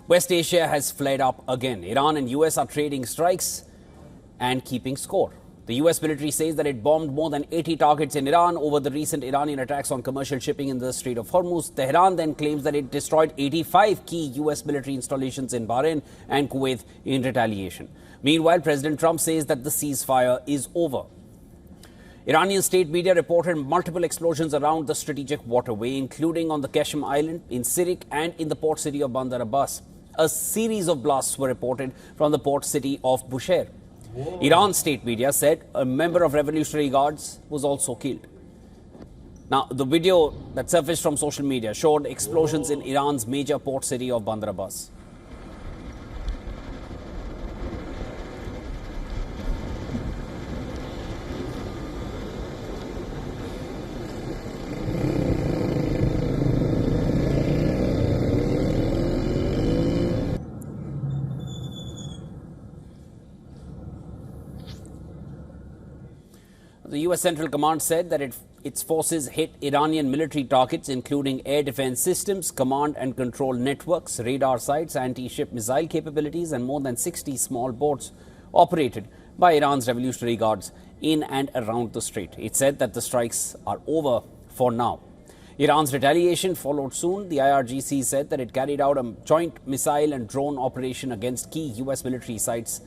West Asia has flared up again. Iran and US are trading strikes and keeping score. The US military says that it bombed more than 80 targets in Iran over the recent Iranian attacks on commercial shipping in the Strait of Hormuz. Tehran then claims that it destroyed 85 key US military installations in Bahrain and Kuwait in retaliation. Meanwhile, President Trump says that the ceasefire is over. Iranian state media reported multiple explosions around the strategic waterway, including on the Qasem Island, in Sirik and in the port city of Bandar Abbas. A series of blasts were reported from the port city of Bushehr. Iran state media said a member of Revolutionary Guards was also killed. Now, the video that surfaced from social media showed explosions in Iran's major port city of Bandar Abbas. The US Central Command said that its forces hit Iranian military targets, including air defense systems, command and control networks, radar sites, anti-ship missile capabilities, and more than 60 small boats operated by Iran's Revolutionary Guards in and around the strait. It said that the strikes are over for now. Iran's retaliation followed soon. The IRGC said that it carried out a joint missile and drone operation against key US military sites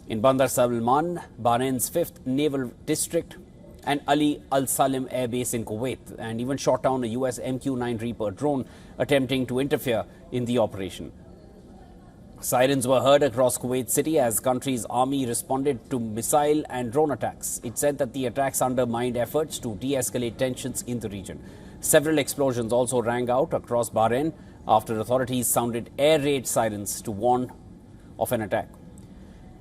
in Bandar Salman, Bahrain's 5th Naval District, and Ali Al Salim Air Base in Kuwait, and even shot down a US MQ-9 Reaper drone attempting to interfere in the operation. Sirens were heard across Kuwait City as country's army responded to missile and drone attacks. It said that the attacks undermined efforts to de-escalate tensions in the region. Several explosions also rang out across Bahrain after authorities sounded air raid sirens to warn of an attack.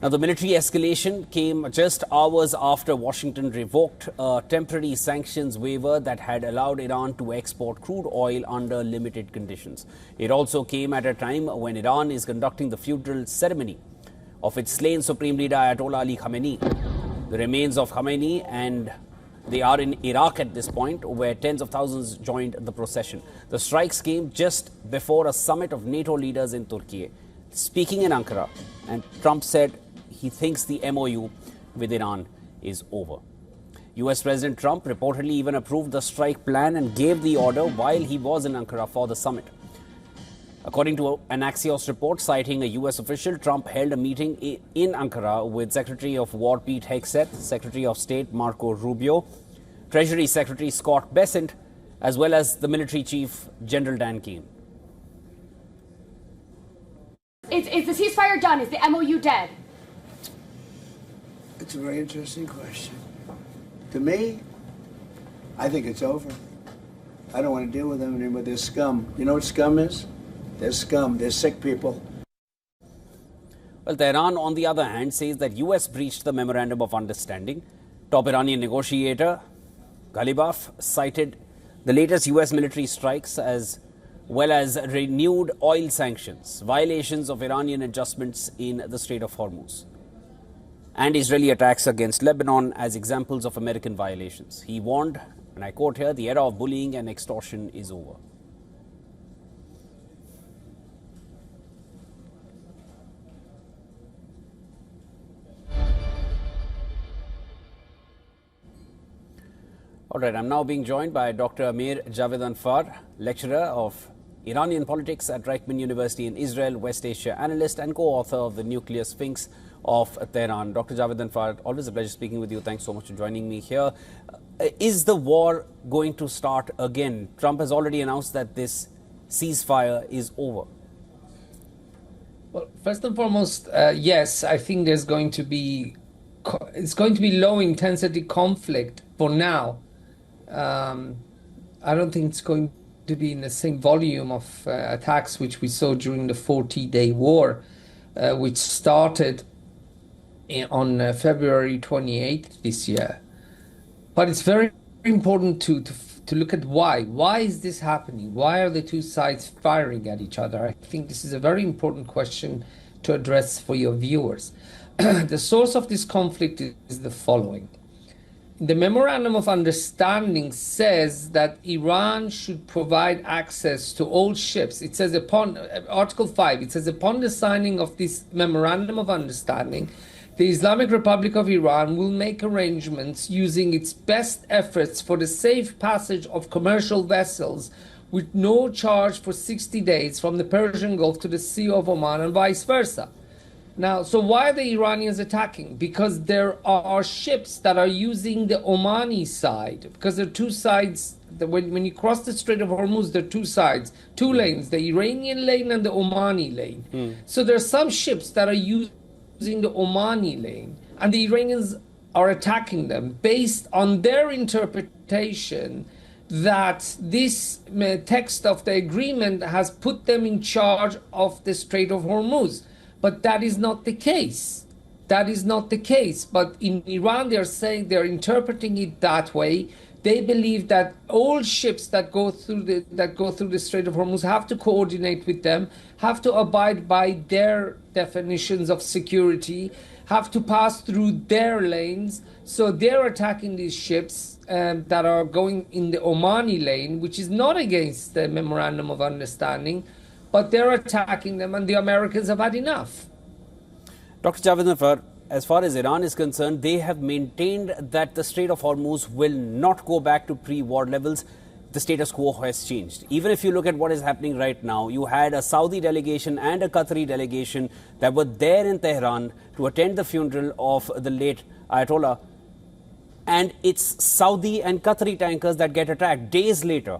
Now, the military escalation came just hours after Washington revoked a temporary sanctions waiver that had allowed Iran to export crude oil under limited conditions. It also came at a time when Iran is conducting the funeral ceremony of its slain Supreme Leader Ayatollah Ali Khamenei. The remains of Khamenei, and they are in Iraq at this point, where tens of thousands joined the procession. The strikes came just before a summit of NATO leaders in Turkey. Speaking in Ankara, and Trump said he thinks the MOU with Iran is over. US President Trump reportedly even approved the strike plan and gave the order while he was in Ankara for the summit. According to an Axios report citing a US official, Trump held a meeting in Ankara with Secretary of War Pete Hegseth, Secretary of State Marco Rubio, Treasury Secretary Scott Bessent, as well as the military chief General Dan Keane. Is the ceasefire done? Is the MOU dead? It's a very interesting question. To me, I think it's over. I don't want to deal with them anymore. They're scum. You know what scum is? They're scum. They're sick people. Well, Tehran, on the other hand, says that US breached the Memorandum of Understanding. Top Iranian negotiator Ghalibaf cited the latest US military strikes as well as renewed oil sanctions, violations of Iranian adjustments in the Strait of Hormuz, and Israeli attacks against Lebanon as examples of American violations. He warned, and I quote here, "The era of bullying and extortion is over." All right, I'm now being joined by Dr. Amir Javed Anfar, lecturer of Iranian politics at Reichman University in Israel, West Asia analyst, and co-author of The Nuclear Sphinx of Tehran. Dr. Javed Anfar, always a pleasure speaking with you. Thanks so much for joining me here. Is the war going to start again? Trump has already announced that this ceasefire is over. Well, first and foremost, yes, I think it's going to be low intensity conflict for now. I don't think it's going to be in the same volume of attacks which we saw during the 40-day war, which started on February 28th this year. But it's very important to look at why. Why is this happening? Why are the two sides firing at each other? I think this is a very important question to address for your viewers. The source of this conflict is the following. the Memorandum of Understanding says that Iran should provide access to all ships. It says upon Article 5, it says upon the signing of this Memorandum of Understanding, the Islamic Republic of Iran will make arrangements using its best efforts for the safe passage of commercial vessels with no charge for 60 days from the Persian Gulf to the Sea of Oman and vice versa. Now, so why are the Iranians attacking? Because there are ships that are using the Omani side, because there are two sides. When you cross the Strait of Hormuz, there are two sides, two lanes, the Iranian lane and the Omani lane. So there are some ships that are using the Omani lane, and the Iranians are attacking them based on their interpretation that this text of the agreement has put them in charge of the Strait of Hormuz. But that is not the case. That is not the case. But in Iran, they're saying, they're interpreting it that way. They believe that all ships that go through the Strait of Hormuz have to coordinate with them, have to abide by their definitions of security, have to pass through their lanes. So they're attacking these ships that are going in the Omani lane, which is not against the Memorandum of Understanding, but they're attacking them, and the Americans have had enough. Dr. Javed Nafar, as far as Iran is concerned, they have maintained that the Strait of Hormuz will not go back to pre-war levels. The status quo has changed. Even if you look at what is happening right now, you had a Saudi delegation and a Qatari delegation that were there in Tehran to attend the funeral of the late Ayatollah. And it's Saudi and Qatari tankers that get attacked days later.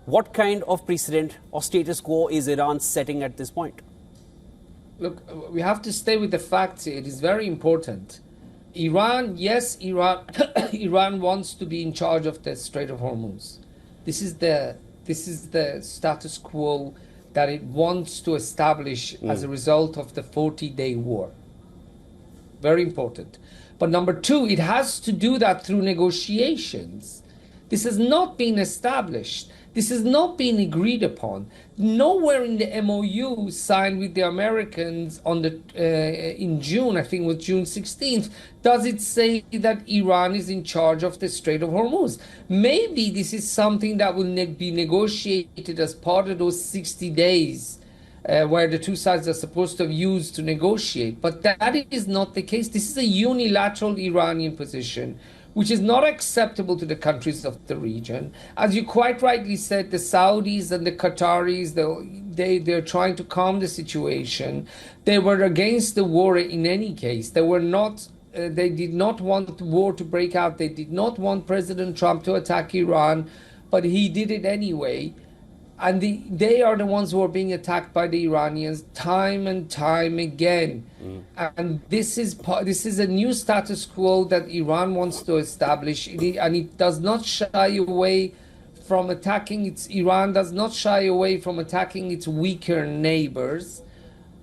What kind of precedent or status quo is Iran setting at this point? Look, we have to stay with the facts here. It is very important. Iran Iran wants to be in charge of the Strait of Hormuz. This is the status quo that it wants to establish as a result of the 40-day war. Very important. But number two, it has to do that through negotiations. This has not been established. This has not been agreed upon. Nowhere in the MOU signed with the Americans in June, I think it was June 16th, does it say that Iran is in charge of the Strait of Hormuz. Maybe this is something that will be negotiated as part of those 60 days where the two sides are supposed to have used to negotiate. But that is not the case. This is a unilateral Iranian position, which is not acceptable to the countries of the region. As you quite rightly said, the Saudis and the Qataris, they're trying to calm the situation. They were against the war in any case. They did not want the war to break out. They did not want President Trump to attack Iran, but he did it anyway. And they are the ones who are being attacked by the Iranians time and time again. And this is a new status quo that Iran wants to establish, and it does not shy away from attacking Iran does not shy away from attacking its weaker neighbors,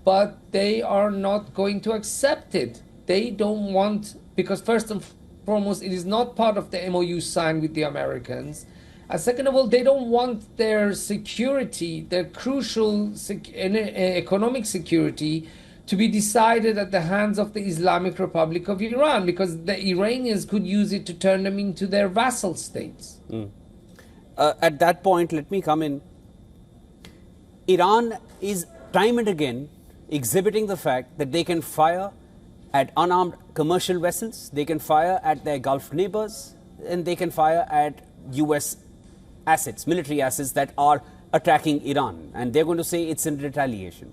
but they are not going to accept it. They don't want, because first and foremost, it is not part of the MOU signed with the Americans. And second of all, they don't want their security, their crucial economic security, to be decided at the hands of the Islamic Republic of Iran, because the Iranians could use it to turn them into their vassal states. At that point, let me come in. Iran is time and again exhibiting the fact that they can fire at unarmed commercial vessels, they can fire at their Gulf neighbors, and they can fire at US assets, military assets that are attacking Iran, and they're going to say it's in retaliation.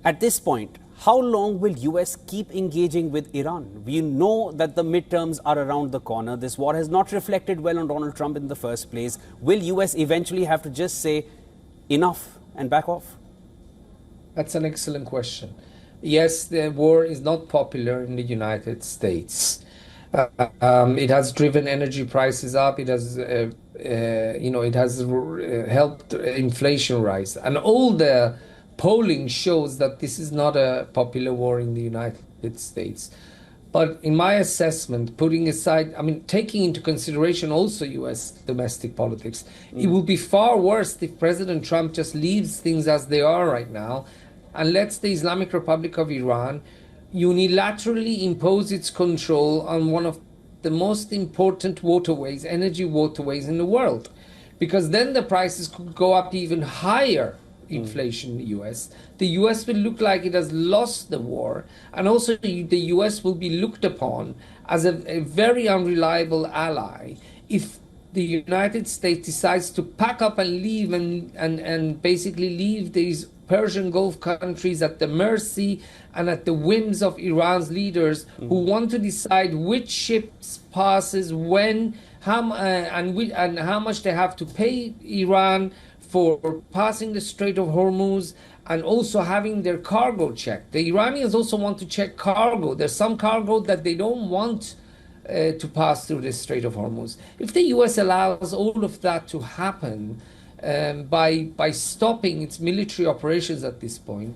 At this point, how long will US keep engaging with Iran? We know that the midterms are around the corner. This war has not reflected well on Donald Trump in the first place. Will US eventually have to just say enough and back off? That's an excellent question. Yes, the war is not popular in the United States. It has driven energy prices up. It has, it has helped inflation rise, and all the polling shows that this is not a popular war in the United States. But in my assessment, putting aside, taking into consideration also U.S. domestic politics, it will be far worse if President Trump just leaves things as they are right now and lets the Islamic Republic of Iran unilaterally impose its control on one of the most important waterways, energy waterways in the world, because then the prices could go up even higher. Inflation in the US. The US will look like it has lost the war, and also the US will be looked upon as a very unreliable ally if the United States decides to pack up and leave and basically leave these Persian Gulf countries at the mercy and at the whims of Iran's leaders who want to decide which ships passes when, and how much they have to pay Iran for passing the Strait of Hormuz, and also having their cargo checked. The Iranians also want to check cargo. There's some cargo that they don't want to pass through the Strait of Hormuz. If the US allows all of that to happen by stopping its military operations at this point,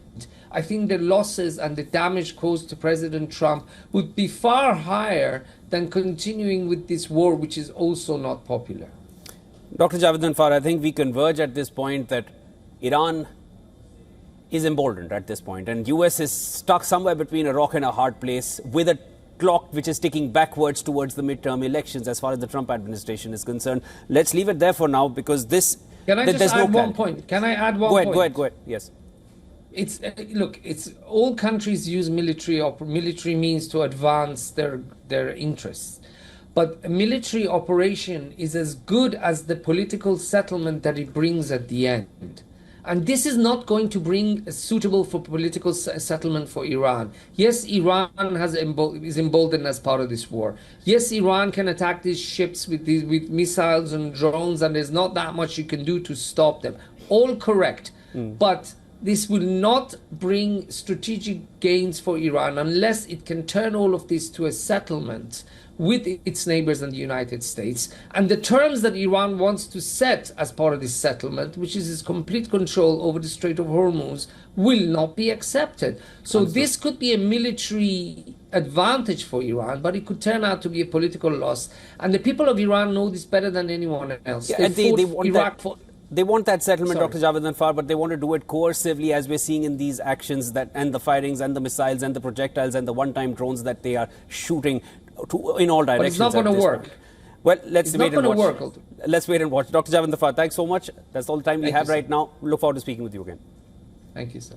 I think the losses and the damage caused to President Trump would be far higher than continuing with this war, which is also not popular. Dr. Javed Anfar, I think we converge at this point that Iran is emboldened at this point, and US is stuck somewhere between a rock and a hard place with a clock which is ticking backwards towards the midterm elections as far as the Trump administration is concerned. Let's leave it there for now, because this... Can I just add one point? Can I add one point? Go ahead. Yes. It's look, it's all countries use military means to advance their interests. But a military operation is as good as the political settlement that it brings at the end. And this is not going to bring a suitable for political settlement for Iran. Yes, Iran is emboldened as part of this war. Yes, Iran can attack these ships with missiles and drones, and there's not that much you can do to stop them. All correct. But this will not bring strategic gains for Iran unless it can turn all of this to a settlement with its neighbors and the United States. And the terms that Iran wants to set as part of this settlement, which is its complete control over the Strait of Hormuz, will not be accepted. So this could be a military advantage for Iran, but it could turn out to be a political loss. And the people of Iran know this better than anyone else. Yeah, they want that settlement, Dr. Javed Anfar, but they want to do it coercively, as we're seeing in these actions, and the firings and the missiles and the projectiles and the one-time drones that they are shooting in all directions. But it's not going to work. Well, let's wait and watch. Let's wait and watch. Dr. Javed Anfar, thanks so much. That's all the time we have right now. Look forward to speaking with you again. Thank you, sir.